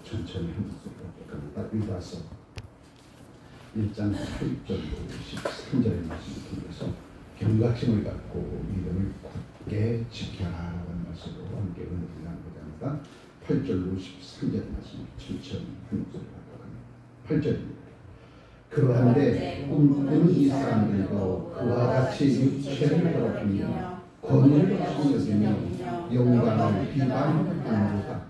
천천히 한 목소리로 딱 읽어서 1장 8절로 13절의 말씀을 통해서 경각심을 갖고 믿음을 굳게 지켜라라는 말씀으로 함께 은혜를 나누고자 합니다. 8절로 13절의 말씀을 천천히 한 목소리로 갖고 8절입니다. 그러한데 꿈꾸는 이 사람들도 그와 같이 육체를 더럽히며 권위를 여기며 영광을 비방하는도다.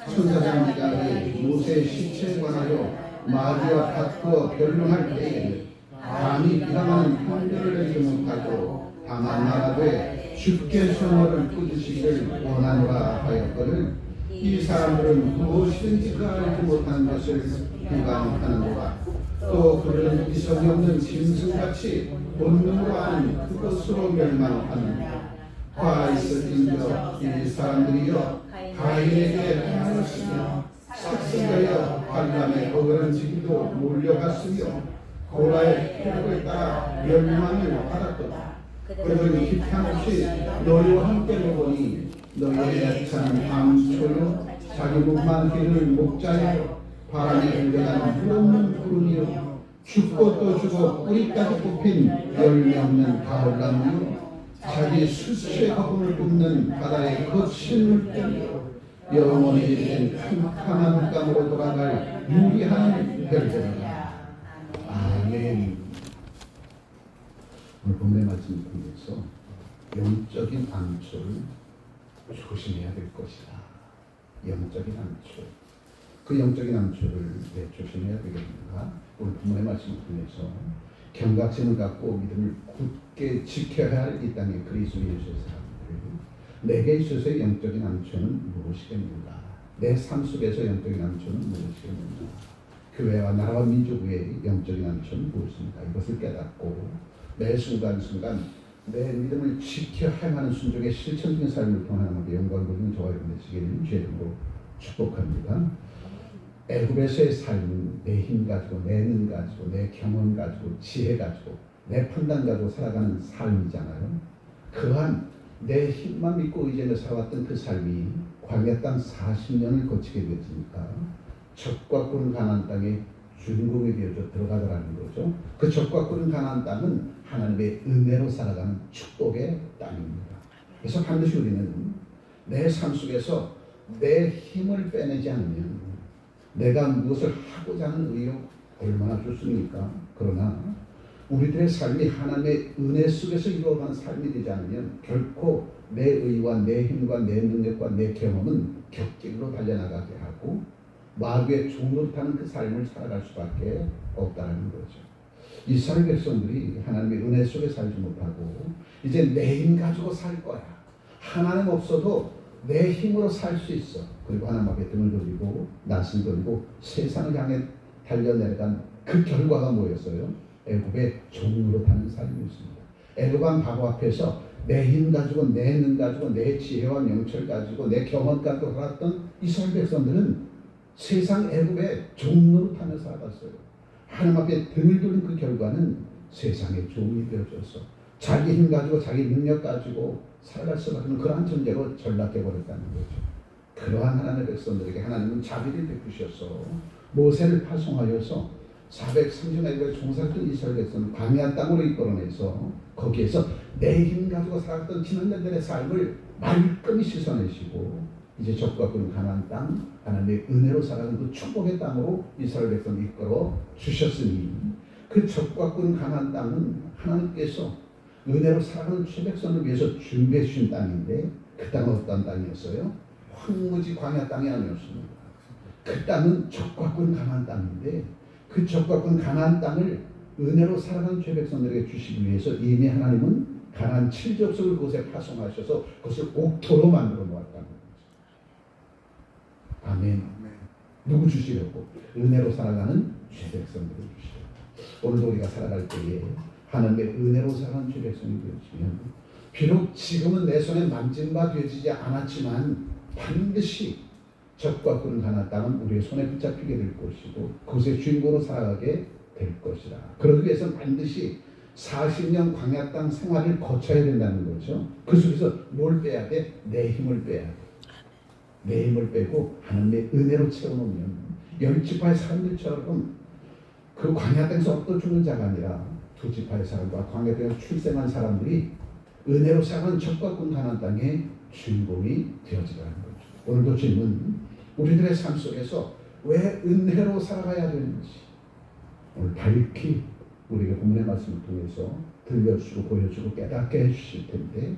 천사장이가 모세의 시체에 관하여 마귀와 다투어 변론할 때에 감히 비방하는 판결을 내지 못하고 다만 말하되 주께 선언을 꾸짖으시기를 원하노라 하였거늘 이 사람들은 무엇이든지 그 알지 못하는 것을 비방하는도다. 또 그들은 이성이 없는 짐승같이 본능으로 하는 그것으로 멸망하는도다. 화 있을진저 이 사람들이여 가인에게 행하였으며 삭슬하여 발람의 어그런지기도 몰려갔으며 고라의 패력을 따라 멸망을 받았도다. 그들은 기탄없이 너희와 함께 먹으니 너희의 애찬 암초요 자기 목만 기를 목자여 바람에 흘러가는 물없는 구름이요 죽고 또 죽어 뿌리까지 뽑힌 열매 없는 가을나무요 자기 수치의 거품을 뿜는 바다의 거친 물결이요 영원히 된 캄캄한 땅으로 돌아갈 유리한 별들이다. 아멘. 오늘 본문의 말씀을 통해서 영적인 암초를 조심해야 될 것이다. 영적인 암초. 그 영적인 암초를 왜 조심해야 되겠는가? 오늘 본문의 말씀을 통해서 경각심을 갖고 믿음을 굳게 지켜야 할 이 땅의 그리스도 예수의 사람들, 내게 있어서의 영적인 암초는 무엇이겠는가? 내 삶 속에서 영적인 암초는 무엇이겠는가? 교회와 나라와 민족 위의 영적인 암초는 무엇입니까? 이것을 깨닫고 매 순간순간 내 믿음을 지켜 행하는 순종의 실천적인 삶을 통해 하나님께 영광 돌리는 저와 여러분 되시기를 주의 이름으로 축복합니다. 애굽에서의 삶은 내 힘 가지고 내 능 가지고 내 경험 가지고 지혜 가지고 내 판단 가지고 살아가는 삶이잖아요. 그한 내 힘만 믿고 의지하며 살아왔던 그 삶이 광야 땅 40년을 거치게 되었으니까 적과 꿀은 가나안 땅에 주인공이 되어져 들어가더라는 거죠. 그 적과 꿀은 가나안 땅은 하나님의 은혜로 살아가는 축복의 땅입니다. 그래서 반드시 우리는 내 삶 속에서 내 힘을 빼내지 않으면 내가 무엇을 하고자 하는 의욕 얼마나 좋습니까? 그러나 우리들의 삶이 하나님의 은혜 속에서 이루어가는 삶이 되지 않으면 결코 내 의와 내 힘과 내 능력과 내 경험은 격길로 달려나가게 하고 마귀의 종노릇하는 그 삶을 살아갈 수밖에 없다는 거죠. 이스라엘 백성들이 하나님의 은혜 속에 살지 못하고 이제 내 힘 가지고 살 거야. 하나님 없어도 내 힘으로 살 수 있어. 그리고 하나님 앞에 등을 돌리고 낯을 돌리고 세상을 향해 달려내려간 그 결과가 뭐였어요? 애굽의 종으로 타는 삶이었습니다. 애굽왕 바로 앞에서 내 힘 가지고 내 능 가지고 내 지혜와 명철 가지고 내 경험 가지고 살았던 이스라엘 백성들은 세상 애굽의 종으로 타며 살아갔어요. 하나님 앞에 등을 돌린 그 결과는 세상의 종이 되어져서 자기 힘 가지고 자기 능력 가지고 살아갈 수밖에 없는 그러한 존재로 전락해버렸다는 거죠. 그러한 하나님의 백성들에게 하나님은 자비를 베푸셔서 모세를 파송하여서 430년에 종살던 이스라엘 백성을 광야 땅으로 이끌어내서 거기에서 내 힘 가지고 살았던 지난날들의 삶을 말끔히 씻어내시고 이제 적과 꾼 가나안 땅, 하나님의 은혜로 살아가는 그 축복의 땅으로 이스라엘 백성을 이끌어 주셨으니 그 적과 꾼 가나안 땅은 하나님께서 은혜로 살아가는 최백성을 위해서 준비해 주신 땅인데 그 땅은 어떤 땅이었어요? 황무지 광야 땅이 아니었습니다. 그 땅은 적과 꾼 가나안 땅인데 그 적과 꾼 가나안 땅을 은혜로 살아가는 최백성들에게 주시기 위해서 이미 하나님은 가나안 7족속을 그곳에 파송하셔서 그것을 옥토로 만들어 놓았다는 거죠. 아멘. 누구 주시려고? 은혜로 살아가는 최백성들을 주시려고. 오늘도 우리가 살아갈 때에 하나님의 은혜로 살아가는 죄백성이 되어지면 비록 지금은 내 손에 만진 바 되어지지 않았지만 반드시 적과 꾼 가나안 땅은 우리의 손에 붙잡히게 될 것이고 그것의 주인공으로 살아가게 될 것이다. 그러기 위해서는 반드시 40년 광야 땅 생활을 거쳐야 된다는 거죠. 그 속에서 뭘 빼야 돼? 내 힘을 빼야 돼. 내 힘을 빼고 하나님의 은혜로 채워놓으면 10지파의 사람들처럼 그 광야 땅에서 얻어 죽는 자가 아니라 2지파의 사람과 광야 땅에서 출생한 사람들이 은혜로 살아가는 적과 군 가나안 땅의 주인공이 되어지라는 거죠. 오늘도 질문, 우리들의 삶 속에서 왜 은혜로 살아가야 되는지 오늘 밝히 우리가 본문의 말씀을 통해서 들려주고 보여주고 깨닫게 해주실 텐데,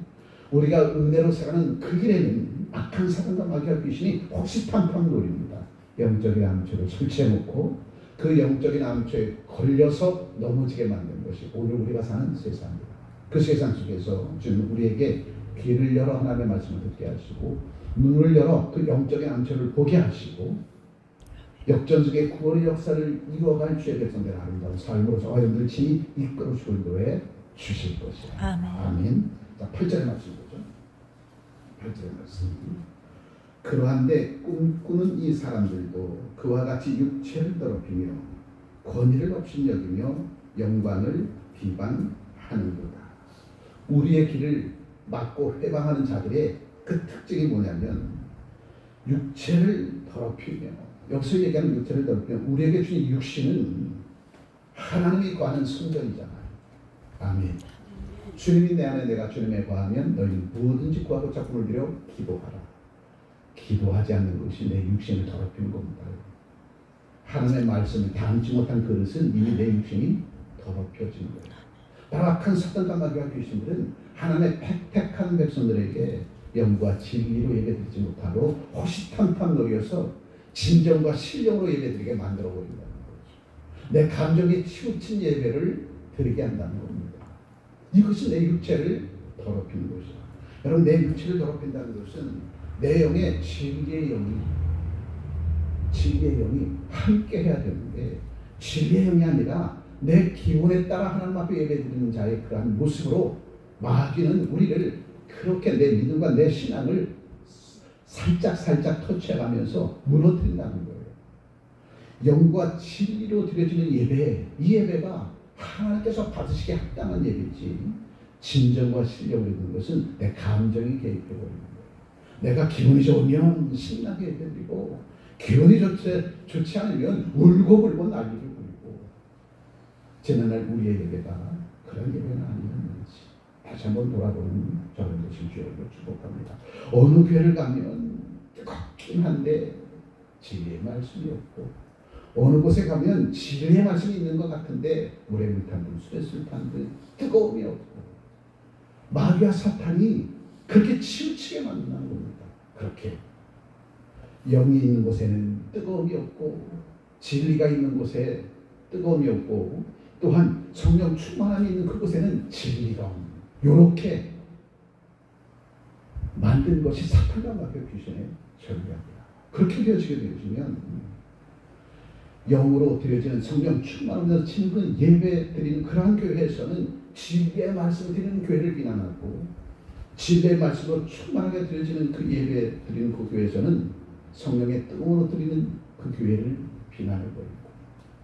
우리가 은혜로 살아가는 그 길에는 악한 사단과 마귀와 귀신이 호시탐탐 노립니다. 영적인 암초를 설치해놓고 그 영적인 암초에 걸려서 넘어지게 만든 것이 오늘 우리가 사는 세상입니다. 그 세상 속에서 주님 우리에게 귀를 열어 하나님의 말씀을 듣게 하시고 눈을 열어 그 영적인 암초를 보게 하시고 역전적의 구원의 역사를 이루어갈 주의 백성들의 아름다운 삶으로 저와 여러분들을 친히 이끌어 주는 주실 것이라. 아멘. 아멘. 자, 8절의 말씀 보죠. 8절의 말씀. 그러한데 꿈꾸는 이 사람들도 그와 같이 육체를 더럽히며 권위를 없인 여기며 영광을 비방하는도다. 우리의 길을 막고 회방하는 자들의 그 특징이 뭐냐면 육체를 더럽히며, 여기서 얘기하는 육체를 더럽히며 우리에게 주신 육신은 하나님이 거하는 성전이잖아요. 아멘. 주님이 내 안에 내가 주님에 거하면 너희는 무엇든지 구하고 작품을 들여 기도하라. 기도하지 않는 것이 내 육신을 더럽히는 겁니다. 하나님의 말씀을 담지 못한 그릇은 이미 내 육신이 더럽혀진 거예요. 악한 사단과 마귀와 귀신들은 하나님의 택한 백성들에게 영과 진리로 예배드리지 못하고 호시탐탐 노려서 진정과 신령으로 예배드리게 만들어버린다는 거죠. 내 감정에 치우친 예배를 드리게 한다는 겁니다. 이것이 내 육체를 더럽히는 것이다. 여러분, 내 육체를 더럽힌다는 것은 내 영의 진리의 영이 함께 해야 되는데, 진리의 영이 아니라 내 기분에 따라 하나님 앞에 예배드리는 자의 그러한 모습으로 마귀는 우리를 그렇게 내 믿음과 내 신앙을 살짝 터치해가면서 무너뜨린다는 거예요. 영과 진리로 드려지는 예배, 이 예배가 하나님께서 받으시기에 합당한 예배지, 진정과 신령을 입는 것은 내 감정이 개입해버리는 거예요. 내가 기분이 좋으면 신나게 예배드리고 기분이 좋지 않으면 울고불고 난리를 부리고, 지난날 우리의 예배가 그런 예배는 아니었는지 다시 한번 돌아보는 저는 되실 주를 축복합니다. 어느 교회를 가면 뜨겁긴 한데 진리의 말씀이 없고, 어느 곳에 가면 진리의 말씀이 있는 것 같은데 물에 물탄 듯 술에 술탄 듯 뜨거움이 없고, 마귀와 사탄이 그렇게 치우치게 만든다는 겁니다. 그렇게 영이 있는 곳에는 뜨거움이 없고 진리가 있는 곳에 뜨거움이 없고, 또한 성령 충만함이 있는 그곳에는 진리가 없는, 이렇게 만든 것이 사탄과 마귀의 귀신의 전략이다. 그렇게 되어지게 되어지면 영으로 드려지는 성령 충만하면서 친근 예배 드리는 그러한 교회에서는 진리의 말씀을 드리는 교회를 비난하고, 진리의 말씀으로 충만하게 드려지는 그 예배 드리는 그 교회에서는 성령의 뜨거움으로 드리는 그 교회를 비난해버리고,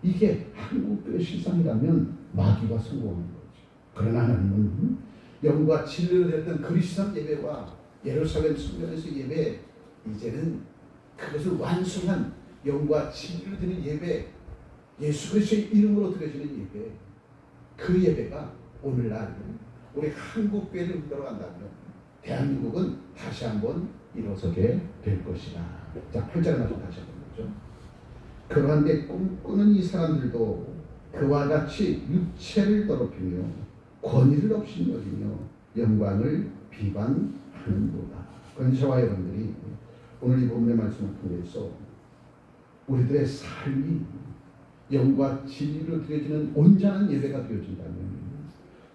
이게 한국교회 실상이라면 마귀가 성공하는 거죠. 그러나 하나님은 영과 진리로 드렸던 그리스도 예배와 예루살렘 성전에서 예배, 이제는 그것을 완성한 영과 진리로 드리는 예배, 예수 그리스도의 이름으로 드려지는 예배, 그 예배가 오늘날 우리 한국교회를 흔들어간다면 대한민국은 다시 한번 일어서게 될 것이다. 자, 8절에 말씀 다시 한번 보죠. 그러한데 꿈꾸는 이 사람들도 그와 같이 육체를 더럽히며 권위를 없이 여기며 영광을 비방하는도다. 그런 저와 여러분들이 오늘 이 본문의 말씀을 통해서 우리들의 삶이 영과 진리로 드려지는 온전한 예배가 되어진다면,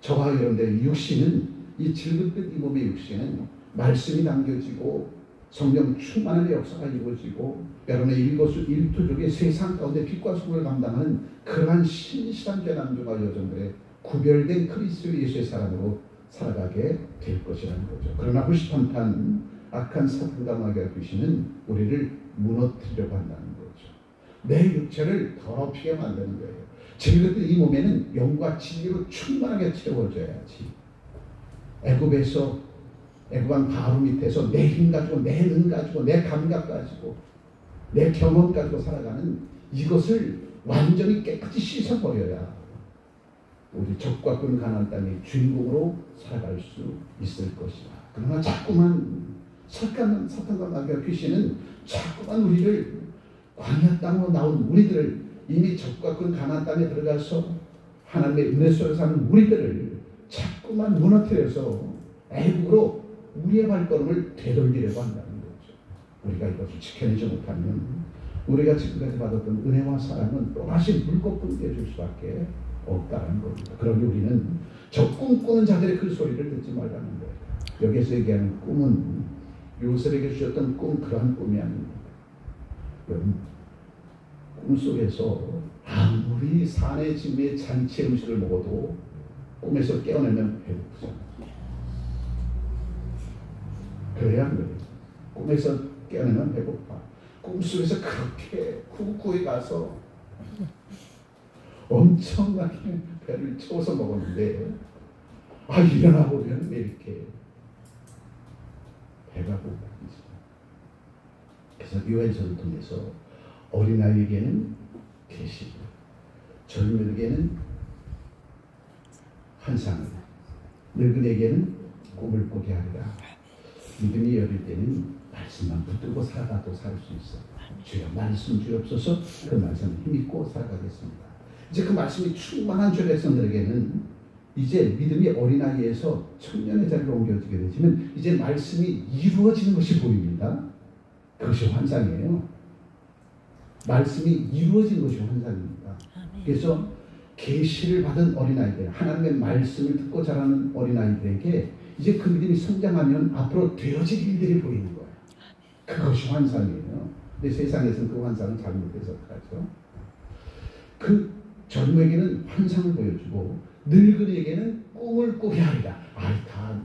저와 여러분들의 육신은, 이 질긋듯 이 몸의 육신은 말씀이 남겨지고 성령 충만함의 역사가 이루어지고 여러분의 일거수일투족의 세상 가운데 빛과 소금을 감당하는 그러한 신실한 죄 남자와 여성들의 구별된 그리스도 예수의 사람으로 살아가게 될 것이라는 거죠. 그러나 호시탐탐 악한 사탄과 마귀와 귀신은 우리를 무너뜨리려고 한다는 거죠. 내 육체를 더럽히게 만드는 거예요. 질그릇 이 몸에는 영과 진리로 충만하게 채워져야지. 애굽에서 애굽왕 바로 밑에서 내 힘 가지고 내 능 가지고 내 감각 가지고 내 경험 가지고 살아가는 이것을 완전히 깨끗이 씻어버려야 우리 적과 끈 가나안 땅의 주인공으로 살아갈 수 있을 것이다. 그러나 자꾸만 사탄과 마귀와 귀신은 자꾸만 우리를 광야 땅으로 나온 우리들을 이미 적과 끈 가나안 땅에 들어가서 하나님의 은혜 속에 사는 우리들을 자꾸만 무너뜨려서 애국으로 우리의 발걸음을 되돌리려고 한다는 거죠. 우리가 이것을 지켜내지 못하면 우리가 지금까지 받았던 은혜와 사랑은 또다시 물고 끊겨질 수밖에 없다는 겁니다. 그러니 우리는 저 꿈꾸는 자들의 그 소리를 듣지 말라는 거예요. 여기서 얘기하는 꿈은 요셉에게 주셨던 꿈, 그러한 꿈이 아닙니다. 여러분, 꿈속에서 아무리 산의 진미의 잔치 음식을 먹어도 꿈에서 깨어나면 배고프잖아요. 그래야 안 그래요. 꿈에서 깨어나면 배고파. 꿈속에서 그렇게 구구에 가서 엄청나게 배를 채워서 먹었는데 일어나 보면 왜 이렇게 배가 고프지. 그래서 요한서를 통해서 어린아이에게는 계시, 젊은이에게는 환상을, 늙은이에게는 꿈을 꾸게 하리라. 믿음이 여릴 때는 말씀만 붙들고 살아가도 살 수 있어. 주여 말씀 주옵소서. 그 말씀을 힘입고 살아가겠습니다. 이제 그 말씀이 충만한 주 백성들에게는 이제 믿음이 어린아이에서 청년의 자리로 옮겨지게 되지만 이제 말씀이 이루어지는 것이 보입니다. 그것이 환상이에요. 말씀이 이루어진 것이 환상입니다. 그래서 계시를 받은 어린아이들, 하나님의 말씀을 듣고 자라는 어린아이들에게 이제 그 믿음이 성장하면 앞으로 되어질 일들이 보이는 거예요. 그것이 환상이에요. 근데 세상에서는 그 환상은 잘못 해석하죠. 그 젊은이에게는 환상을 보여주고 늙은이에게는 꿈을 꾸게 하리라. 다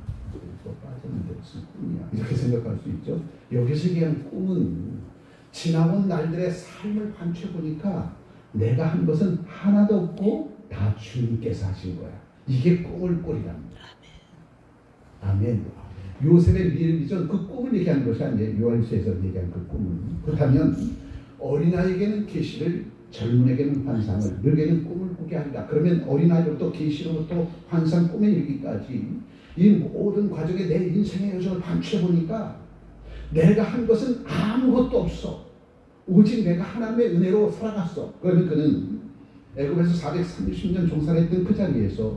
빠졌는데 무슨 꿈이야. 이렇게 생각할 수 있죠. 여기서 얘기하는 꿈은 지나온 날들의 삶을 관찰해보니까 내가 한 것은 하나도 없고 다 주님께서 하신 거야. 이게 꿈을 꾸리랍니다. 아멘. 요셉의 비전, 그 꿈을 얘기하는 것이 아니에요. 요한서에서 얘기한 그 꿈은. 그렇다면 어린아이에게는 계시를, 젊은에게는 환상을, 늙에게는 꿈을 꾸게 하리라. 그러면 어린아이로부터 계시로부터 환상, 꿈에 이르기까지 이 모든 과정에 내 인생의 여정을 관찰해보니까 내가 한 것은 아무것도 없어. 오직 내가 하나님의 은혜로 살아갔어. 그러면 그는 애굽에서 430년 종살했던 그 자리에서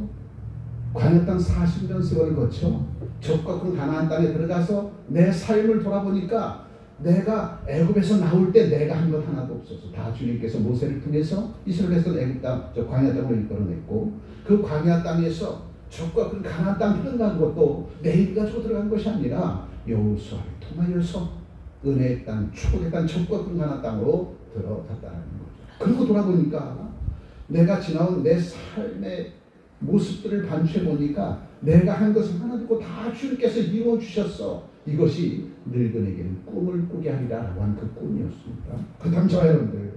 광야 땅 40년 세월을 거쳐 적과 그 가나안 땅에 들어가서 내 삶을 돌아보니까 내가 애굽에서 나올 때 내가 한 것 하나도 없어서 다 주님께서 모세를 통해서 이스라엘 백성을 애굽 땅, 저 광야 땅으로 이끌어냈고 그 광야 땅에서 적과 그 가나안 땅 들어간 것도 내 힘 가지고 들어간 것이 아니라 여호수아를 통하여서 은혜의 땅, 축복의 땅, 적과 그 가나안 땅으로 들어갔다는 거죠. 그리고 돌아보니까 내가 지나온 내 삶의 모습들을 반추해보니까 내가 한 것은 하나도 없고 다 주님께서 이루어주셨어. 이것이 늙은에게는 꿈을 꾸게 하리라 라고 한 그 꿈이었습니다. 그 다음 저와 여러분들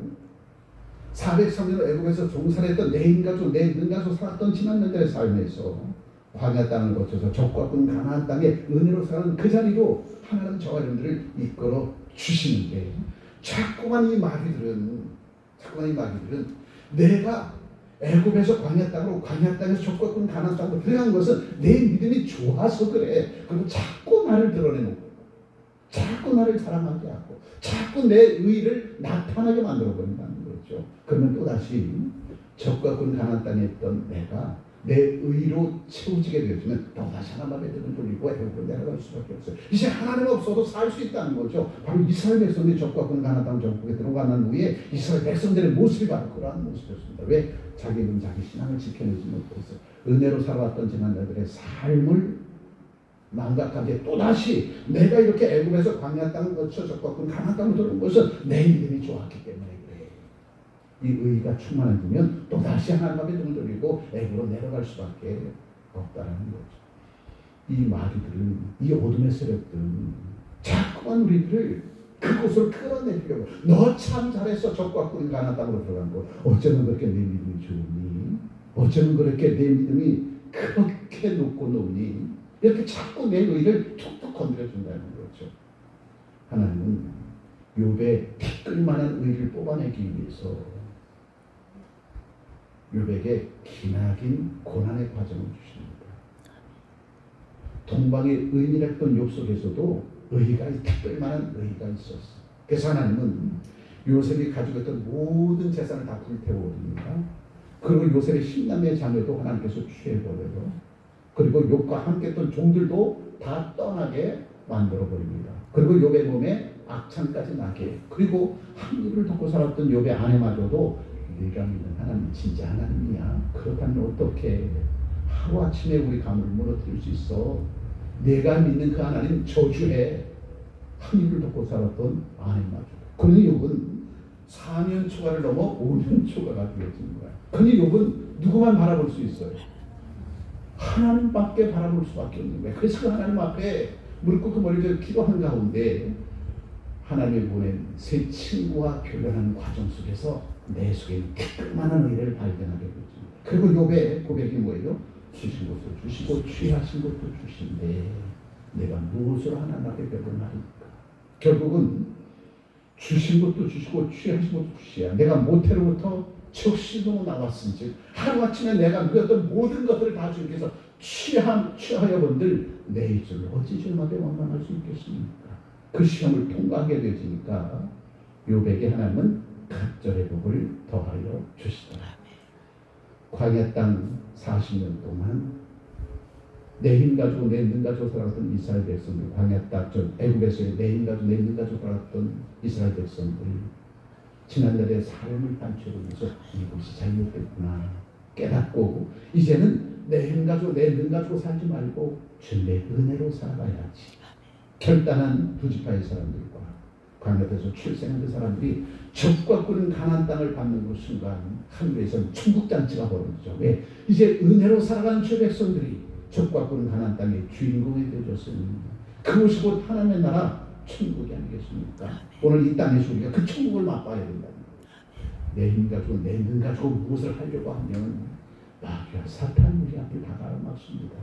403년 애국에서 종살했던 내 인가족, 내 능가족 살았던 지난 년들의 삶에서 광야 땅을 거쳐서 적과 끈 가나안 땅에 은혜로 사는 그 자리로 하나님 저와 여러분들을 이끌어 주시는데 자꾸만 이 마귀들은 내가 애굽에서 광야 땅으로, 광야 땅에서 적과 끈 가나안 땅으로 들어간 것은 내 믿음이 좋아서 그래. 그리고 자꾸 나를 드러내놓고 자꾸 나를 자랑하게 하고 자꾸 내 의를 나타나게 만들어버린다는 거죠. 그러면 또다시 적과 끈 가나안 땅에 있던 내가 내 의로 채워지게 되어지면 또다시 하나님의 뜻을 돌리고 애굽으로 내려갈 수밖에 없어요. 이제 하나님 없어도 살 수 있다는 거죠. 바로 이스라엘 백성들이 적과 끈 가나안 땅 정복에 들어가는 후에 이스라엘 백성들의 모습이 바로 그러한 모습이었습니다. 왜? 자기는 자기 신앙을 지켜내지 못해서 은혜로 살아왔던 지난날들의 삶을 망각하게 또다시 내가 이렇게 애굽에서 광야 땅을 거쳐 적과 끈 가나안 땅으로 들어온 것은 내 믿음이 좋았기 때문에 그래. 이 의가 충만해지면 또다시 하나님의 등을 돌리고 애굽으로 내려갈 수밖에 없다는 거죠. 이 마귀들은, 이 어둠의 세력들은 자꾸만 우리들을 그곳으로 끌어내려고 너 참 잘했어. 적과 끈 가나안 땅으로 들어간 거. 어쩌면 그렇게 내 믿음이 좋으니? 어쩌면 그렇게 내 믿음이 그렇게 높고 높니? 이렇게 자꾸 내 의를 툭툭 건드려준다는 거죠. 하나님은 욥의 티끌만한 의를 뽑아내기 위해서 욥에게 기나긴 고난의 과정을 주십니다. 동방의 의인이랬던 욥 속에서도 의가, 티끌만한 의가 있었어. 그래서 하나님은 요셉이 가지고 있던 모든 재산을 다 불태워버립니다. 그리고 요셉의 10남의 자녀도 하나님께서 취해버려요. 그리고 욥과 함께 했던 종들도 다 떠나게 만들어버립니다. 그리고 욥의 몸에 악창까지 나게. 그리고 한 입을 덮고 살았던 욥의 아내마저도 네가 믿는 하나님 진짜 하나님이야. 그렇다면 어떻게 하루아침에 우리 가문을 무너뜨릴 수 있어. 내가 믿는 그 하나님 저주해. 한 입을 덮고 살았던 아내마저. 그러니 욥은 4년 초과를 넘어 5년 초과가 되어진 거야. 그러니 욥은 누구만 바라볼 수 있어요? 하나님밖에 바라볼 수밖에 없는 거야. 그래서 그 하나님 앞에 무릎 꿇고 머리 들고 기도한 가운데 하나님이 보낸 새 친구와 결혼하는 과정 속에서 내 속에 티끌만한 의를 발견하게 되죠. 그리고 욥의 고백이 뭐예요? 주신 것을 주시고 취하신 것도 주신데 내가 무엇으로 하나님 앞에 배분하리까? 결국은 주신 것도 주시고 취하신 것도 주시야. 내가 모태로부터 적시도 나왔은즉 하루아침에 내가 누렸던 모든 것들을 다 주님께서 취하여 본들 내 입술을 어찌 주님 앞에 원망할 수 있겠습니까? 그 시험을 통과하게 되지니까 욥에게 하나님은 갑절의 복을 더하여 주시더라. 광야 땅 40년 동안 내 힘 가지고 내 능 가지고 살았던 이스라엘 백성들, 광야 땅 애굽에서의 내 힘 가지고 내 능 가지고 살았던 이스라엘 백성들이 지난날의 삶을 단추하면서 이것이 잘못됐구나 깨닫고 이제는 내 힘 가지고 내 능 가지고 살지 말고 주님의 은혜로 살아가야지. 결단한 두 지파의 사람들과 광야에서 출생한 그 사람들이 적과 꾸는 가나안 땅을 받는 그 순간 하늘에서는 천국잔치가 벌어지죠. 왜? 이제 은혜로 살아가는 주 백성들이 적과 꾸는 가나안 땅의 주인공이 되어졌으니 그것이 곧 하나님의 나라 천국이 아니겠습니까? 오늘 이 땅에서 우리가 그 천국을 맛봐야 된다는 거예요. 내 힘 가지고 내 능 가지고 무엇을 하려고 하면 마귀와 사탄이 우리 앞에 다가왔습니다.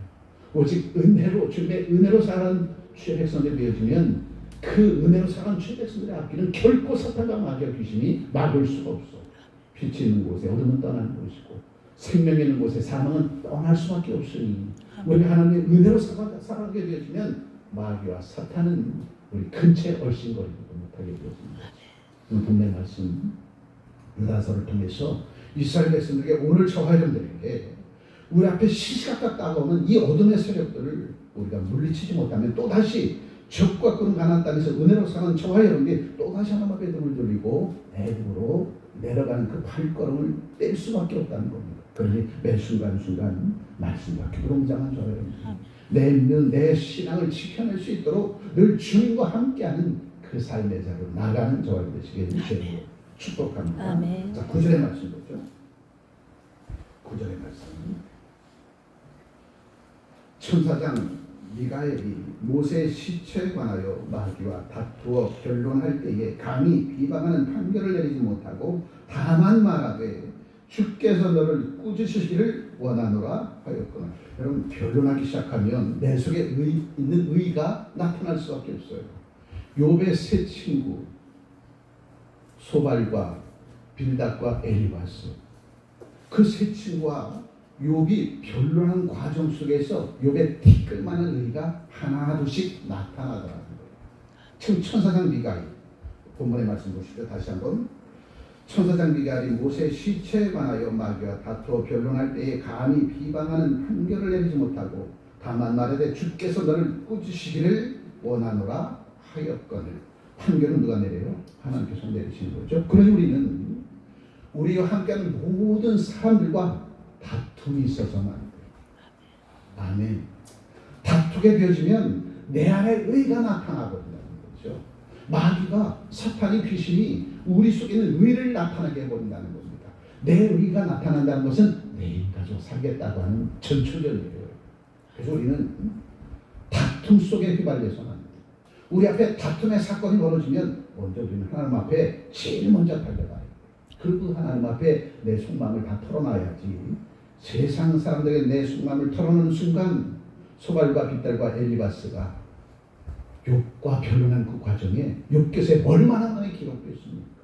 오직 은혜로 주님의 은혜로 살아가는 주의 백성들이 되어지면 그 은혜로 살아가는 주의 백성들의 앞길은 결코 사탄과 마귀와 귀신이 막을 수가 없어. 빛이 있는 곳에 어둠은 떠나는 곳이고 생명이 있는 곳에 사망은 떠날 수밖에 없으니 우리가 하나님의 은혜로 살아가게 되어지면 마귀와 사탄은 우리 근처에 얼씬거리지도 못하게 되었습니다. 오늘 본문의 말씀 유다서를 통해서 이스라엘 백성들에게 오늘 저와 여러분들에게 우리 앞에 시시각각 다가오는 이 어둠의 세력들을 우리가 물리치지 못하면 또다시 적과 끈 가나안 땅에서 은혜로 사는 저와 여러분들이 또다시 하나님 앞에 등을 돌리고 애굽으로 내려가는 그 발걸음을 뗄 수밖에 없다는 겁니다. 그러니 매 순간순간 말씀과 기도로 무장한 저와 여러분들 내 신앙을 지켜낼 수 있도록 늘 주님과 함께하는 그 삶의 자로 나가는 저와 여러분들 되시게 주시고 축복합니다. 아멘. 자, 9절의 말씀 보죠. 9절의 말씀. 천사장 미가엘이 모세의 시체에 관하여 마귀와 다투어 변론할 때에 감히 비방하는 판결을 내리지 못하고 다만 말하되 주께서 너를 꾸짖으시기를 원하노라 하였구나. 여러분 변론하기 시작하면 내 속에 있는 의가 나타날 수밖에 없어요. 욥의 세 친구 소발과 빌닷과 엘리바스 그 세 친구와 욥이 변론하는 과정 속에서 욥의 티끌만한 의가 하나둘씩 나타나더라는 거예요. 지금 천사장 미가엘 본문의 말씀 보시죠. 다시 한번 천사장 미가엘이 모세의 시체에 관하여 마귀와 다투어 변론할 때에 감히 비방하는 판결을 내리지 못하고 다만 말하되 주께서 너를 꾸짖으시기를 원하노라 하였거늘. 판결은 누가 내려요? 하나님께서 내리시는 거죠. 그러니 우리는 우리와 함께하는 모든 사람들과 다툼이 있어서는 안 돼요. 아멘. 다투게 되어지면 내 안에 의가 나타나거든요. 거죠. 마귀가 사탄이 귀신이 우리 속에 있는 의를 나타나게 해버린다는 겁니다. 내 의가 나타난다는 것은 내 일 가지고 살겠다고 하는 전초전이에요. 그래서 우리는 다툼 속에 휘말려서는 안 돼요. 우리 앞에 다툼의 사건이 벌어지면 먼저 우리는 하나님 앞에 제일 먼저 달려가요. 그리고 하나님 앞에 내 속마음을 다 털어놔야지. 세상 사람들에게 내 속마음을 털어놓는 순간 소발과 빗달과 엘리바스가 욥과 변론한 그 과정에 욥기서에 얼마나 많이 기록됐습니까?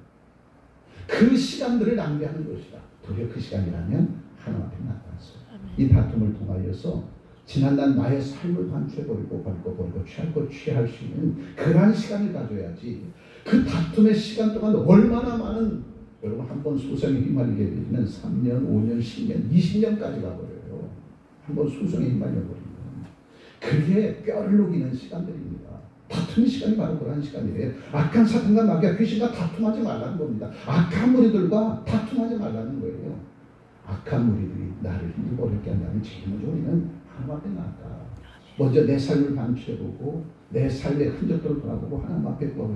그 시간들을 낭비하는 것이다. 도리어 그 시간이라면 하나님 앞에 나타났어요. 이 다툼을 통하여서 지난날 나의 삶을 반추해버리고 버리고 취할 것 취할 수 있는 그러한 시간을 가져야지. 그 다툼의 시간 동안 얼마나 많은, 여러분 한 번 소송에 휘말리게 되면 3년, 5년, 10년, 20년까지 가버려요. 한 번 소송에 휘말려버리면. 그게 뼈를 녹이는 시간들입니다. 다툼의 시간이 바로 그런 시간이에요. 악한 사탄과 마귀와 귀신과 다툼하지 말라는 겁니다. 악한 무리들과 다툼하지 말라는 거예요. 악한 무리들이 나를 힘들고 어렵게 한다면 제일 먼저 우리는 하나님 앞에 나아가 먼저 내 삶을 반추해보고 내 삶의 흔적들을 돌아보고 하나님 앞에 구하고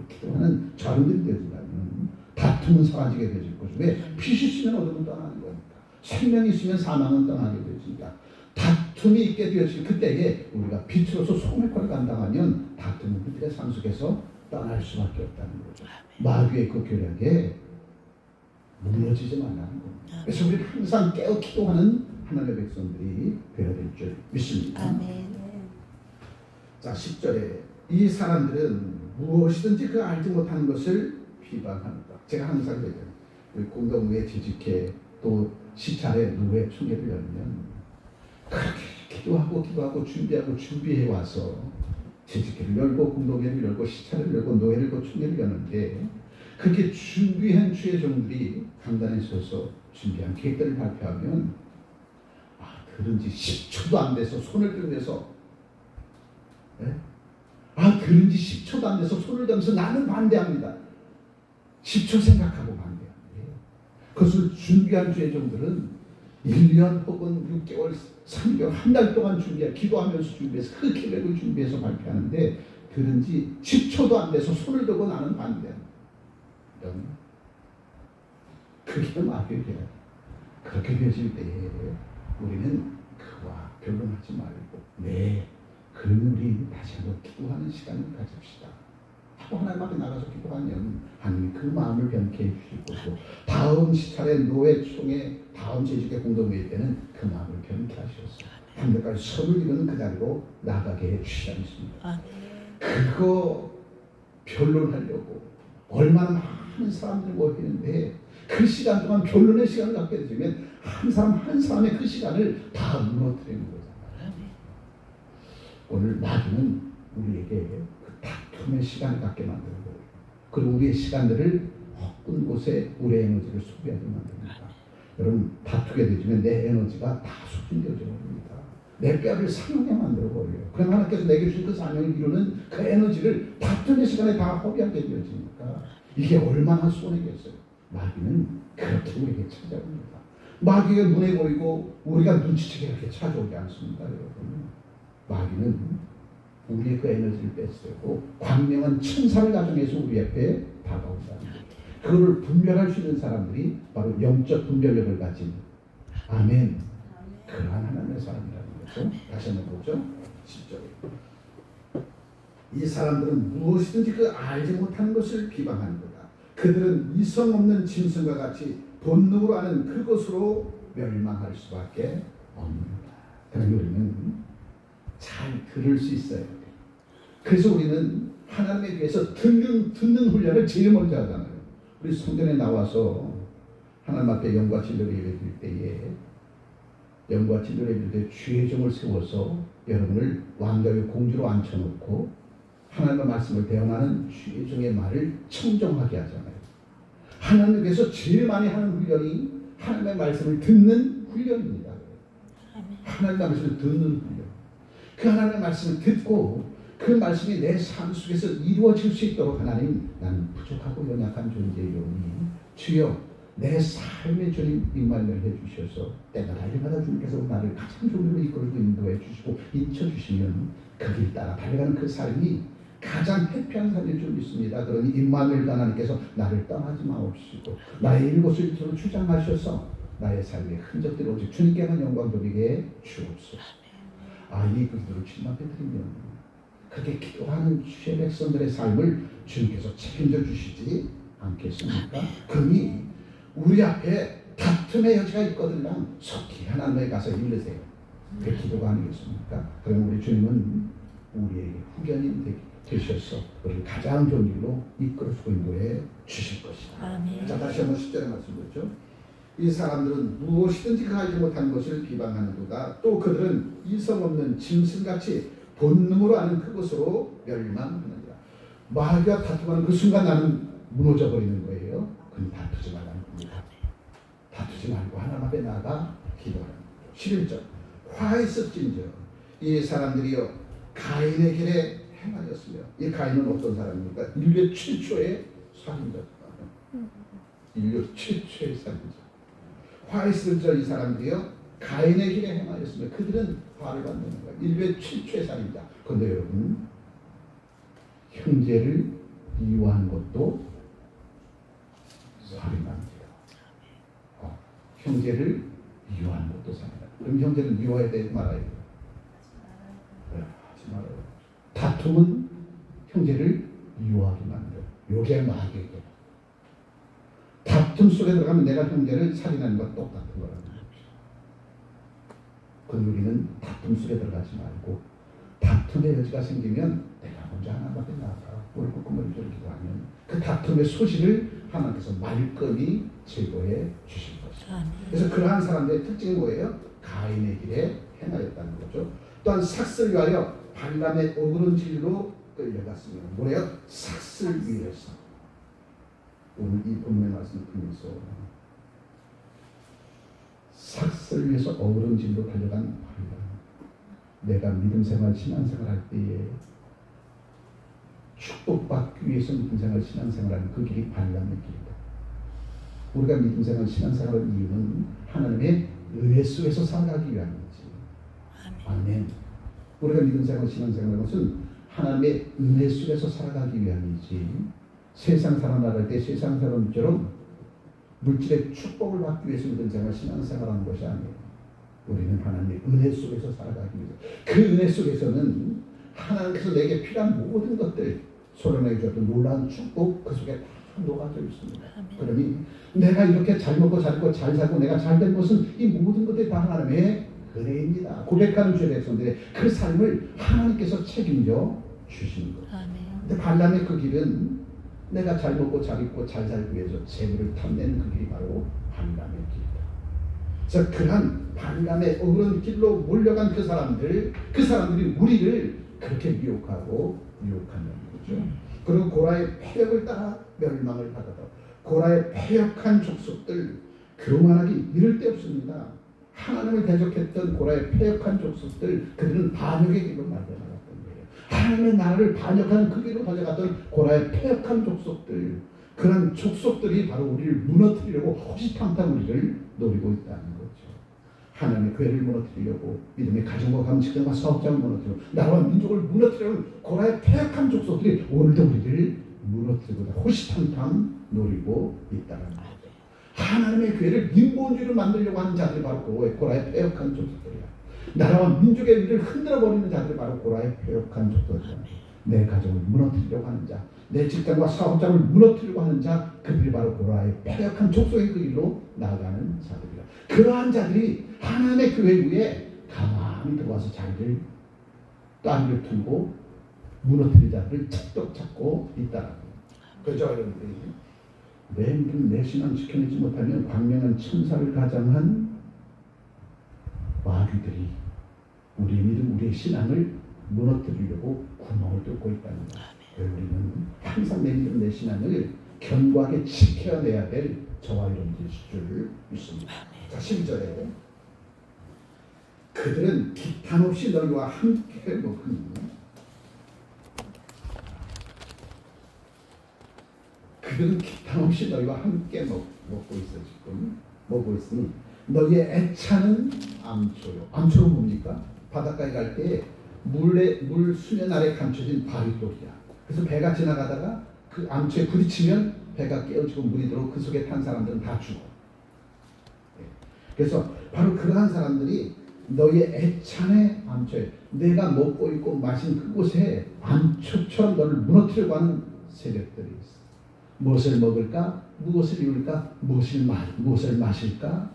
기도하는 자료들이 되어진다면 다툼은 사라지게 되질 것이고, 왜? 빛이 있으면 어둠은 떠나는 거니까, 생명이 있으면 사망은 떠나게 되니까, 다툼이 있게 되어질 그때에 우리가 빛으로서 소멸권을 감당하면 다툼은 우리의 삶 속에서 떠날 수밖에 없다는 거죠. 마귀의 그 교략에 무너지지 말라는 겁니다. 그래서 우리는 항상 깨어 기도하는 하나님의 백성들이 되어야 될 줄 믿습니다. 아멘. 자, 10절에 이 사람들은 무엇이든지 그 알지 못하는 것을 비방합니다. 제가 항상 그래요. 우리 공동회에 재직해 또 시찰에 노회 총회를 열면 그렇게 기도하고 준비해 와서 재직회를 열고 공동회를 열고 시찰을 열고 노회를 열고 총회를 여는데, 그렇게 준비한 주의 종들이 강단에 서서 준비한 계획들을 발표하면 들은 지 10초도 안 돼서 손을 들면서 들은 지 10초도 안 돼서 손을 들면서 나는 반대합니다. 10초 생각하고 반대합니다. 그것을 준비한 주의 종들은 1년 혹은 6개월, 3개월, 한 달 동안 기도하면서 준비해서 그 계획을 준비해서 발표하는데, 들은 지 10초도 안 돼서 손을 들고 나는 반대합니다. 그게 마귀의 계획. 그렇게 되어질 때에 우리는 그와 변론하지 말고, 그러면 우리 다시 한번 기도하는 시간을 가집시다 하고 하나님 앞에 나가서 기도하면 하나님이 그 마음을 변케 해주실 것이고, 다음 시찰의 노회 총회, 다음 재직의 공동회의 때는 그 마음을 변케 하셔서 한때까지 선을 이루는 그 자리로 나가게 해주시지 않습니다. 그거 변론하려고 얼마나 많은 사람들이 모이는데, 그 시간 동안 변론의 시간을 갖게 되면 한 사람 한 사람의 그 시간을 다 무너뜨리는 거잖아요. 오늘 마귀는 우리에게 그 다툼의 시간을 갖게 만들고, 그리고 우리의 시간들을 헛된 곳에 우리의 에너지를 소비하게 만듭니다. 여러분, 다투게 되면 내 에너지가 다 소진되어져 버립니다. 내 뼈를 상하게 만들어 버려요. 그럼 하나님께서 내게 주신 그 사명을 이루는 그 에너지를 다툼의 시간에 다 허비하게 되어지니까 이게 얼마나 손해겠어요. 마귀는 그렇게 우리에게 찾아옵니다. 마귀가 눈에 보이고 우리가 눈치채게 이렇게 찾아오지 않습니다, 여러분. 마귀는 우리의 그 에너지를 뺏어고 광명한 천사를 가정해서 우리 앞에 다가온다는 거죠. 그걸 분별할 수 있는 사람들이 바로 영적 분별력을 가진, 아멘, 그러한 하나님의 사람이라는 거죠. 다시 한번 보죠. 10절에 이 사람들은 무엇이든지 그 알지 못하는 것을 비방하는 거다. 그들은 이성 없는 짐승과 같이 본능으로 아는 그것으로 멸망할 수밖에 없는다. 그러니 우리는 잘 들을 수 있어야 돼. 그래서 우리는 하나님에 대해서 듣는 훈련을 제일 먼저 하잖아요. 우리 성전에 나와서 하나님 앞에 영과 진리를 예배드릴 때에, 영과 진리를 예배드릴 때 주의 종을 세워서 여러분을 왕좌의 공주로 앉혀놓고 하나님의 말씀을 대언하는 주의 종의 말을 청정하게 하잖아요. 하나님께서 제일 많이 하는 훈련이 하나님의 말씀을 듣는 훈련입니다. 하나님의 말씀을 듣는 훈련. 그 하나님의 말씀을 듣고 그 말씀이 내 삶 속에서 이루어질 수 있도록, 하나님, 나는 부족하고 연약한 존재이오니 주여 내 삶의 주님 임만을 해주셔서 때가 달려가다 주님께서 나를 가장 좋은 길로 이끌고 인도해 주시고 인쳐주시면 그 길 따라 달려가는 그 삶이 가장 해피한 삶일 줄 믿습니다. 그러니 임마누엘 하나님께서 나를 떠나지 마옵시고 나의 일곳을 이토록 주장하셔서 나의 삶의 흔적들을 오직 주님께만 영광 돌리게 주옵소서. 이 그들을 주님 앞에 드리면 그렇게 기도하는 주의 백성들의 삶을 주님께서 책임져 주시지 않겠습니까? 그러니 우리 앞에 다툼의 여지가 있거든요. 속히 하나님에 가서 일르세요. 그 기도가 아니겠습니까? 그럼 우리 주님은 우리에게 후견인 되셔서 우리를 가장 좋은 길로 이끌어주고 인도해 주실 것이다. 아멘. 자, 다시 한번 10절에 말씀드렸죠. 이 사람들은 무엇이든지 가하지 못한 것을 비방하는도다. 또 그들은 이성 없는 짐승같이 본능으로 아는 그것으로 멸망하느니라. 마귀와 다투는 그 순간 나는 무너져 버리는 거예요. 그럼 다투지 말라는 겁니다. 다투지 말고 하나님 앞에 나아가 기도하는 거죠. 11절 화 있을진저 이 사람들이여 가인의 길에 행하였으며, 이 가인은 어떤 사람입니까? 인류 최초의 살인자다. 인류 최초의 살인자. 화 있을진저 이 사람들이여 가인의 길에 행하였으며, 그들은 화를 받는 거예요. 인류의 최초의 살인자. 그런데 여러분, 형제를 미워하는 것도 살인합니다. 형제를 미워하는 것도 살인합니다. 그럼 형제를 미워해야 돼, 말아야 돼요? 하지 말아요. 다툼은 형제를 미워하게 만들어요. 요게 마귀에게. 다툼 속에 들어가면 내가 형제를 살인하는 것 똑같은 거라는 거죠. 그럼 우리는 다툼 속에 들어가지 말고, 다툼의 여지가 생기면 내가 먼저 하나님 앞에 나아가 무릎 꿇고 머리를 기도하면 그 다툼의 소식을 하나님께서 말끔히 제거해 주실 것이다. 그래서 그러한 사람들의 특징은 뭐예요? 가인의 길에 행하였다는 거죠. 또한 삭슬 위하여 발람의 오그른 진리로 끌려갔으며, 뭐래요? 삭슬 위해서. 오늘 이 본문의 말씀을 보면서 삭슬 위해서 어그른 진리로 달려간 발람. 내가 믿음생활 신앙생활 할 때에 축복받기 위해서 믿음생활 신앙생활하는 그 길이 발람의 길이다. 우리가 믿음생활 신앙생활의 이유는 하나님의 은혜 속에서 살아가기 위함이지. 아멘. 우리가 믿음생활 신앙생활하는 것은 하나님의 은혜 속에서 살아가기 위함이지, 세상 사람 나갈 때 세상 사람처럼 물질의 축복을 받기 위해서 믿음생활 신앙생활하는 것이 아니에요. 우리는 하나님의 은혜 속에서 살아가기 위해서, 그 은혜 속에서는 하나님께서 내게 필요한 모든 것들, 솔로몬에게 주었던 놀라운 축복 그 속에 다 녹아져 있습니다. 그러니 내가 이렇게 잘 먹고 잘 입고 잘 살고 내가 잘 된 것은 이 모든 것들이 다 하나님의 은혜입니다. 고백하는 주의 백성들의 그 삶을 하나님께서 책임져 주시는 거예요. 근데 발람의 그 길은 내가 잘 먹고 잘 입고 잘 살기 위해서 재물을 탐내는 그 길이 바로 발람의 길이다. 그래서 그한 발람의 어그런 길로 몰려간 그 사람들이 우리를 그렇게 미혹하고 유혹한다는 거죠. 그리고 고라의 패역을 따라 멸망을 받아다. 고라의 패역한 족속들 교만하기 이를 데 없습니다. 하나님을 대적했던 고라의 패역한 족속들, 그들은 반역의 길로 말려나갔던 거예요. 하나님의 나라를 반역하는 그 길로 달려갔던 고라의 패역한 족속들, 그런 족속들이 바로 우리를 무너뜨리려고 호시탐탐 우리를 노리고 있다는 거죠. 하나님의 교회를 무너뜨리려고, 믿음의 가정과 감직과 사업장을 무너뜨리고 나라와 민족을 무너뜨리려는 고라의 패역한 족속들이 오늘도 우리를 무너뜨리고 호시탐탐 노리고 있다는 거죠. 하나님의 교회를 인본주의로 만들려고 하는 자들이 바로 고라의 패역한 족속들이야. 나라와 민족의 의를 흔들어버리는 자들이 바로 고라의 패역한 족속들이야. 내 가정을 무너뜨리려고 하는 자, 내 직장과 사업장을 무너뜨리려고 하는 자, 그들이 바로 고라의 패역한 족속의 그 길로 나아가는 자들이야. 그러한 자들이 하나님의 교회 위에 가만히 들어와서 자기를 따위를 틀고 무너뜨린 자들을 찰떡 찾고 있다라고. 그렇죠, 여러분들이. 내 신앙 지켜내지 못하면 광명한 천사를 가장한 마귀들이 우리의 믿음, 우리의 신앙을 무너뜨리려고 구멍을 뚫고 있다는 거예요. 우리는 항상 내 믿음, 내 신앙을 견고하게 지켜내야 될 저와 여러분들일 줄 믿습니다. 자, 12절에 그들은 기탄 없이 너희와 함께 먹으니, 그들은 기탄 없이 너희와 함께 먹고 있어. 지금 먹고 있으니 너희의 애차는 암초요. 암초는 뭡니까? 바닷가에 갈 때 물 수면 아래 감춰진 바위돌이야. 그래서 배가 지나가다가 그 암초에 부딪히면 배가 깨어지고 물이 들어 그 속에 탄 사람들은 다 죽어. 그래서 바로 그러한 사람들이 너희의 애찬의 암초에, 내가 먹고 있고 마신 그곳에 암초처럼 너를 무너뜨리려고 하는 세력들이 있어. 무엇을 먹을까? 무엇을 입을까? 무엇을 마실까?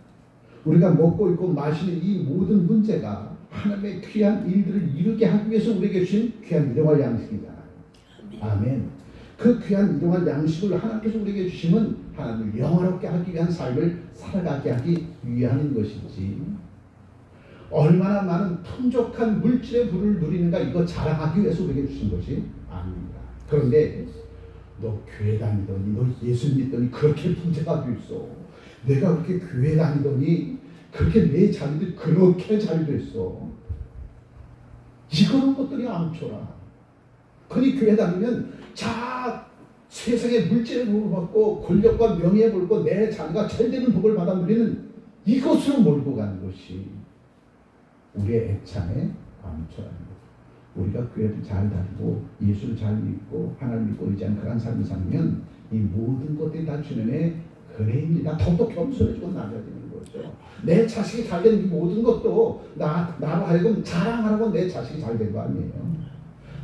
우리가 먹고 있고 마시는 이 모든 문제가 하나님의 귀한 일들을 이루게 하기 위해서 우리에게 주신 귀한 일용할 양식이잖아요. 아멘. 그 귀한 일용할 양식을 하나님께서 우리에게 주시면 하나님을 영화롭게 하기 위한 삶을 살아가게 하기 위한 것이지, 얼마나 많은 풍족한 물질의 부를 누리는가 이거 자랑하기 위해서 우리에게 주신 것이 아닙니다. 그런데 너 교회 다니더니, 너 예수 믿더니 그렇게 부자가 됐어. 내가 그렇게 교회 다니더니 그렇게 내 자녀들이 그렇게 잘 됐어. 이런 것들이 암초라. 그니 교회 다니면 세상의 물질의 복을 받고 권력과 명예의 복을 받고 내 자녀가 잘 되는 복을 받아 누리는 이것으로 몰고 가는 것이 우리의 애창의 암초라는 거죠. 우리가 교회를 잘 다니고 예수를 잘 믿고 하나님 믿고 의지하는 그런 삶을 살면 이 모든 것들이 다 주님의 은혜입니다. 더욱더 겸손해지고 낮아지는 거죠. 내 자식이 잘 된 이 모든 것도 나로 하여금 자랑하라고 내 자식이 잘 된 거 아니에요.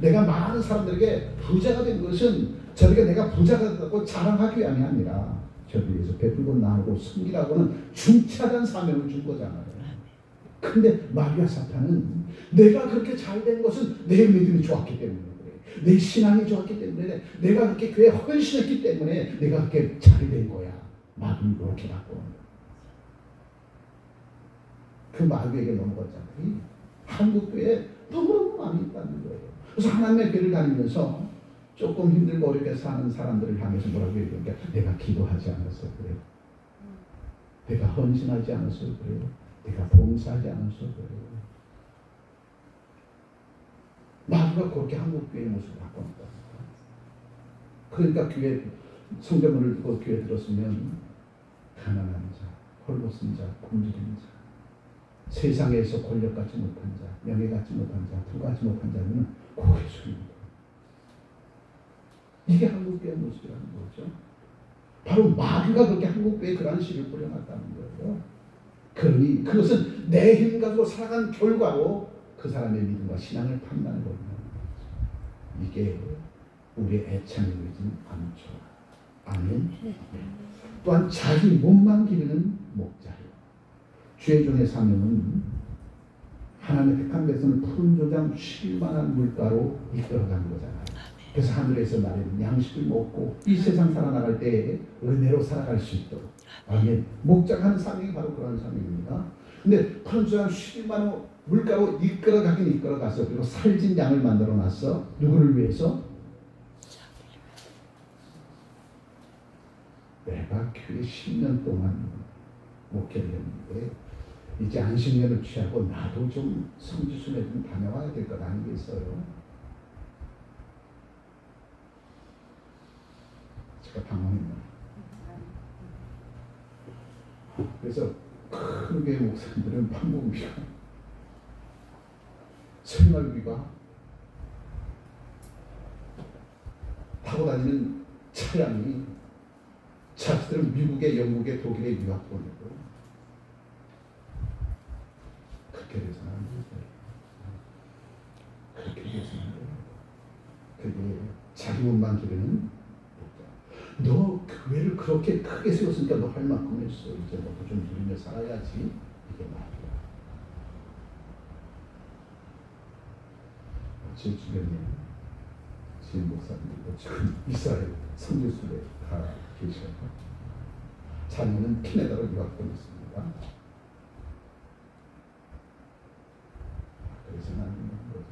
내가 많은 사람들에게 부자가 된 것은 저에게 내가 부자가 됐다고 자랑하기 위함이 아니라 저를 위해서 베풀고 나누고 섬기라고는 중차대한 사명을 준 거잖아요. 근데 마귀와 사탄은 내가 그렇게 잘 된 것은 내 믿음이 좋았기 때문에 그래. 내 신앙이 좋았기 때문에 내가 그렇게 교회에 헌신했기 때문에 내가 그렇게 잘 된 거야. 마귀는 그렇게 바꾸는 거야. 그 마귀에게 넘어갔잖아요. 한국 교회에 너무너무 많이 있다는 거예요. 그래서 하나님의 교회를 다니면서 조금 힘들고 어렵게 사는 사람들을 향해서 뭐라고 얘기하니까 내가 기도하지 않아서 그래요. 내가 헌신하지 않아서 그래요. 내가 봉사하지 않아서 그래요. 마귀가 그렇게 한국 교회의 모습을 바꿔놨다. 그러니까 교회 성경을 듣고 교회 들었으면 가난한 자, 홀로 쓴 자, 굶주린 자, 세상에서 권력 갖지 못한 자, 명예 갖지 못한 자, 부 갖지 못한 자는 고개 숙입니다. 이게 한국교회의 모습이라는 거죠. 바로 마귀가 그렇게 한국교회에 그러한 씨를 뿌려놨다는 거예요. 그러니 그것은 내 힘 가지고 살아간 결과로 그 사람의 믿음과 신앙을 판단하는 거예요. 이게 우리의 애창이 되진 않죠. 아멘. 또한 자기 몸만 기르는 목자예요. 주의 종의 사명은 하나님의 택한 백성을 푸른 조장 쉴 만한 물가로 이끌어가는 거잖아요. 그래서 하늘에서 나는 양식을 먹고 이 세상 살아나갈 때 은혜로 살아갈 수 있도록. 아멘. 목자가 하는 사명이 바로 그런 사명입니다. 근데 푸른 조장 쉴 만한 물가로 이끌어가긴 이끌어갔어. 그리고 살진 양을 만들어 놨어. 누구를 위해서? 내가 교회 10년 동안 목회를 했는데 이제 안식년을 취하고 나도 좀 성지순례 좀 다녀와야 될 것 아니겠어요? 제가 당황했나. 그래서 큰 교회 목사님들은 방법비가 생활비가 타고 다니는 차량이 자식들은 미국에 영국에 독일에 유학 보내고 그렇게 돼서는 안 돼요. 그렇게 돼서는 안 돼요. 그게 자기 몸만 기르는 목자. 너 교회를 그렇게 크게 세웠으니까 너 할 만큼 했어. 이제 너도 좀 누리며 살아야지. 이게 말이야. 제 주변에 제 목사님도 지금 이스라엘 선교수에 가 계셔서 자녀는 캐나다로 유학 보냈습니다. 그래서 나는 거죠.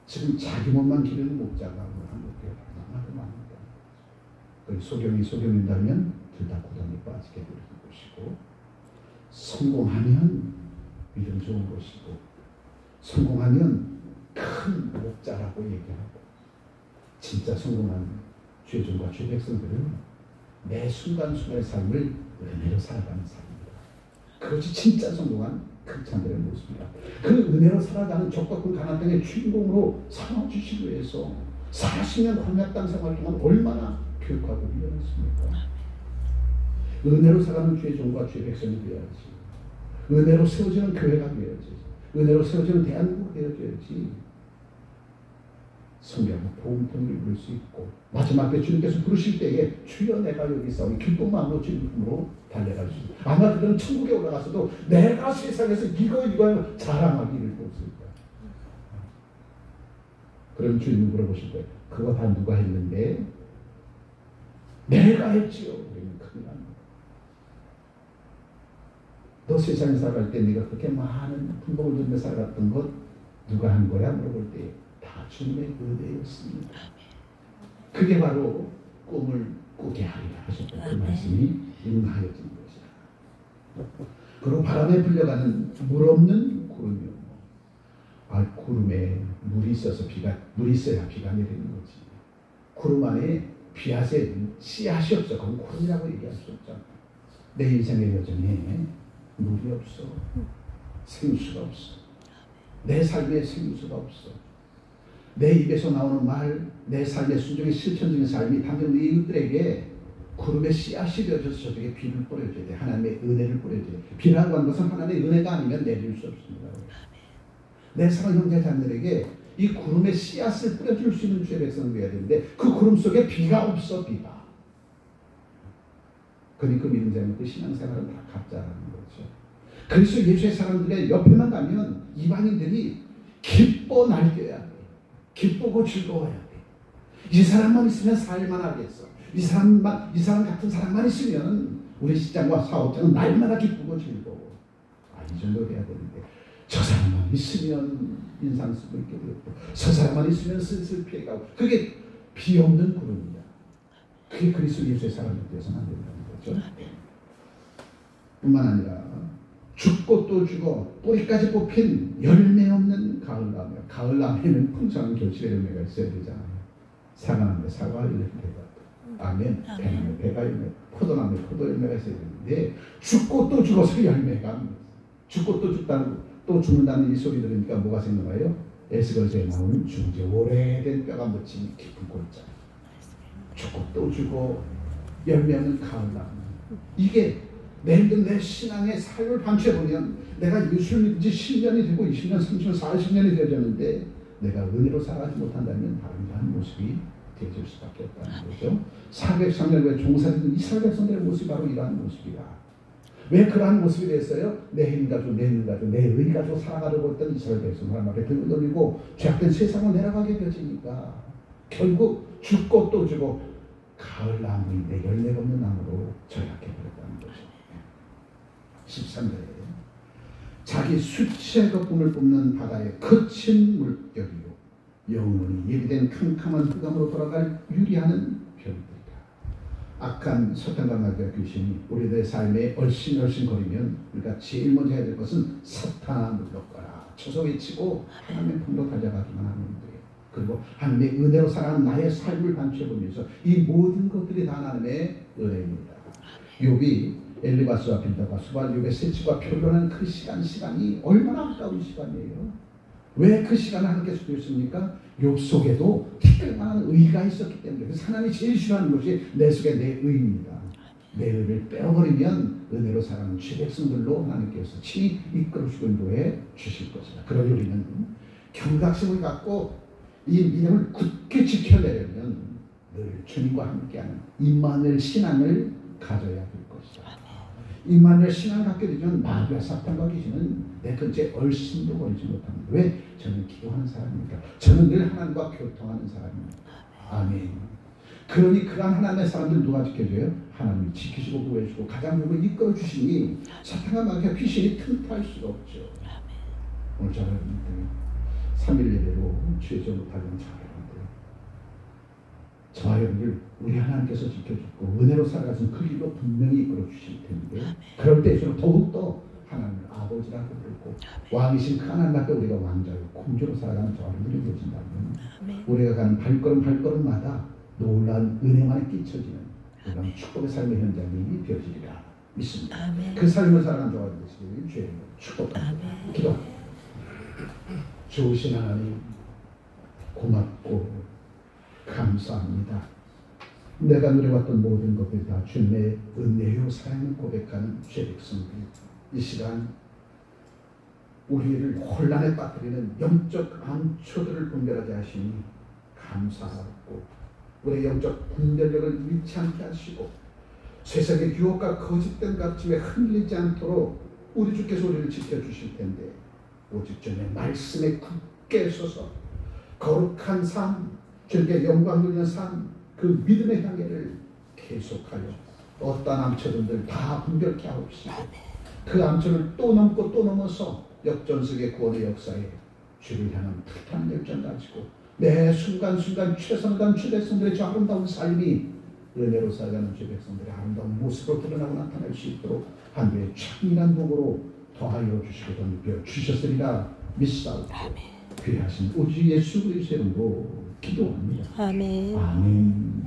지금 자기 몸만 기르는 목자가 한국교회 얼마나 많은가. 소경이 소경인다면 둘 다 고단에 빠지게 되는 것이고, 성공하면 믿음 좋은 것이고, 성공하면 큰 목자라고 얘기하고, 진짜 성공한 죄종과 죄백성들은 매 순간순간의 삶을 은혜로 살아가는 삶입니다. 그것이 진짜 성공한 크리스찬들의 모습입니다. 그 은혜로 살아가는 적과 가나안 땅의 주인공으로 삼아주시기 위해서 40년 광야 땅 생활 동안 얼마나 교육하고 훈련했습니까? 은혜로 살아가는 죄종과 죄백성이 되어야지. 은혜로 세워지는 교회가 되어야지. 은혜로 세워지는 대한민국 되어야지. 성경은 보험통을 부를 수 있고 마지막에 주님께서 부르실 때에 주여 내가 여기 있사오니 기쁜 마음으로 주님으로 달려갈 수 있고 아마 그들은 천국에 올라가서도 내가 세상에서 이거 자랑하기를 못쓸 거야. 그럼 주님이 물어보실 거예요. 그거 다 누가 했는데? 내가 했지요. 그러면 큰일 납니다. 너 세상에 살아갈 때 네가 그렇게 많은 풍복을 누리며 살아갔던 것 누가 한 거야? 물어볼 때 다 주님의 은혜였습니다. 그게 바로 꿈을 꾸게 하리라 하셨던 그 말씀이 응하여진 것이다. 그리고 바람에 불려가는 물 없는 구름이요. 구름에 물이 있어야 비가 내리는 거지. 구름 안에 비앗에 씨앗이 없어. 그건 구름이라고 얘기할 수 없잖아. 내 인생의 여정에 물이 없어. 생수가 없어. 내 삶에 생수가 없어. 내 입에서 나오는 말, 내 삶의 순종의 실천적인 삶이 당장 이들에게 구름의 씨앗이 되어져서 저에게 비를 뿌려줘야 돼. 하나님의 은혜를 뿌려줘야 돼. 비라고 하는 것은 하나님의 은혜가 아니면 내릴 수 없습니다. 내 사랑 형제 자매들에게 이 구름의 씨앗을 뿌려줄 수 있는 주의 백성을 되어야 되는데 그 구름 속에 비가 없어. 비가. 그러니 그 믿음 자는 그 신앙생활은 다 가짜라는 거죠. 그래서 예수의 사람들의 옆에만 가면 이방인들이 기뻐 날뛰어야 돼. 기쁘고 즐거워야 돼. 이 사람만 있으면 살만 하겠어. 이 사람 같은 사람만 있으면 우리 직장과 사업장은 날마다 기쁘고 즐거워. 이 정도 돼야 되는데 저 사람만 있으면 인상 쓰고 있게 되고 저 사람만 있으면 슬슬 피해가고 그게 비 없는 구름이야. 그게 그리스도 예수의 사람이 되어서는 안 된다는 거죠. 뿐만 아니라 죽고 또 죽어 뿌리까지 뽑힌 열매 없는 가을나무. 가을나무에는 풍성한 결실의 열매가 있어야 되잖아요. 사과나무에 사과 열매가 있고 아멘. 배나무에 배가 열매, 포도나무에 포도 열매가 있어야 되는데 죽고 또 죽어서 열매가 죽고 또 죽다는 또 죽는다는 이 소리 들으니까 뭐가 생각나요? 에스겔서에 나오는 죽은 지 오래된 뼈가 묻힌 깊은 골짜. 죽고 또 죽어 열매 없는 가을나무. 이게 내 신앙의 삶을 반추해보면 내가 예수를 믿은 지 10년이 되고 20년, 30년, 40년이 되어졌는데 내가 은혜로 살아가지 못한다면 다른 모습이 되어질 수밖에 없다는 거죠. 사백성들의 종살이던 이스라엘 백성들의 모습이 바로 이러한 모습이다. 왜 그러한 모습이 됐어요? 내 힘 가지고 내 능 가지고 내 의 가지고 살아가려고 했던 이스라엘 백성 하나님 앞에 등을 돌리고 죄악된 세상을 내려가게 되어지니까 결국 죽고 또 죽고 가을 나무인데 열매가 없는 나무로 전락해버렸다는 거죠. 13절에 자기 수치의 거품을 뿜는 바다의 거친 물결이요 영원히 예비된 캄캄한 흑암으로 돌아갈 유리하는 별들이다. 악한 사탄과 마귀와 귀신이 우리들의 삶에 얼씬얼씬거리면 우리가 제일 먼저 해야 될 것은 사탄아 물러가라 쳐서 외치고 하나님의 품으로 달려가기만 하면 돼요. 그리고 하나님의 은혜로 살아가는 나의 삶을 반추해보면서 이 모든 것들이 다 하나님의 은혜입니다. 욥이 엘리바스와 빌다가 수발 욥의 세치와 표현하는 그 시간이 얼마나 아까운 시간이에요. 왜 그 시간을 하나님께서 주셨습니까? 욥 속에도 특별한 의가 있었기 때문에. 그래서 하나님이 제일 싫어하는 것이 내 속에 내 의입니다. 내 의를 빼어버리면 은혜로 살아가는 주 백성들로 하나님께서 친히 이끌어주고 인도해 주실 것이다. 그러니 우리는 경각심을 갖고 이 믿음을 굳게 지켜내려면 늘 주님과 함께하는 임마누엘 신앙을 가져야 될 것이다. 임마누엘 신앙을 갖게 되면 마귀와 사탄과 귀신은 내 근처에 얼씬도 거리지 못합니다. 왜? 저는 기도하는 사람입니다. 저는 늘 하나님과 교통하는 사람입니다. 아멘. 그러니 그러한 하나님의 사람들 누가 지켜줘요? 하나님이 지키시고 구해주시고 가장 누구 이끌어 주시니 사탄과 마귀와 귀신이 틈탈 수가 없죠. 오늘 저는 3일 예배로 주의 점을 받은 자여러분들, 저와 여러분들 우리 하나님께서 지켜주고 은혜로 살아가신 그 길로 분명히 이끌어 주실 텐데 그럴 때일수록 더욱더 하나님을 아버지라고 부르고 왕이신 그 하나님 앞에 우리가 왕자요 공주로 살아가는 저와 여러분들이 되신다면 우리가 가는 발걸음마다 놀라운 은혜만에 끼쳐지는 놀라운 축복의 삶의 현장이 되어지리라 믿습니다. 그 삶을 살아가는 저와 여러분들이 주의 축복합니다. 기도합니다. 좋으신 하나님 고맙고 감사합니다. 내가 누려왔던 모든 것들이 다 주님의 은혜요 사랑을 고백하는 주의 백성들, 이 시간 우리를 혼란에 빠뜨리는 영적 암초들을 분별하게 하시니 감사하고 우리의 영적 분별력을 잃지 않게 하시고 세상의 유혹과 거짓된 가르침에 흔들리지 않도록 우리 주께서 우리를 지켜주실 텐데 오직 주님의 말씀에 굳게 서서 거룩한 삶, 주님께 영광 돌리는 삶, 그 믿음의 향해를 계속하여 어떠한 암초들을 다 분별케 하옵시고 그 암초를 또 넘고 또 넘어서 역전석의 구원의 역사에 주를 향한 불타는 열정 가지고 매 순간순간 최선을 다한 주 백성들의 저 아름다운 삶이 은혜로 살아가는 주 백성들의 아름다운 모습으로 드러나고 나타날 수 있도록 한주의 참인한 복으로 더하여 주시고 덤벼 주셨으리라 믿사오고 귀하신 우주 예수 그리스도의 이름으로 기도합니다. 아멘. 아멘.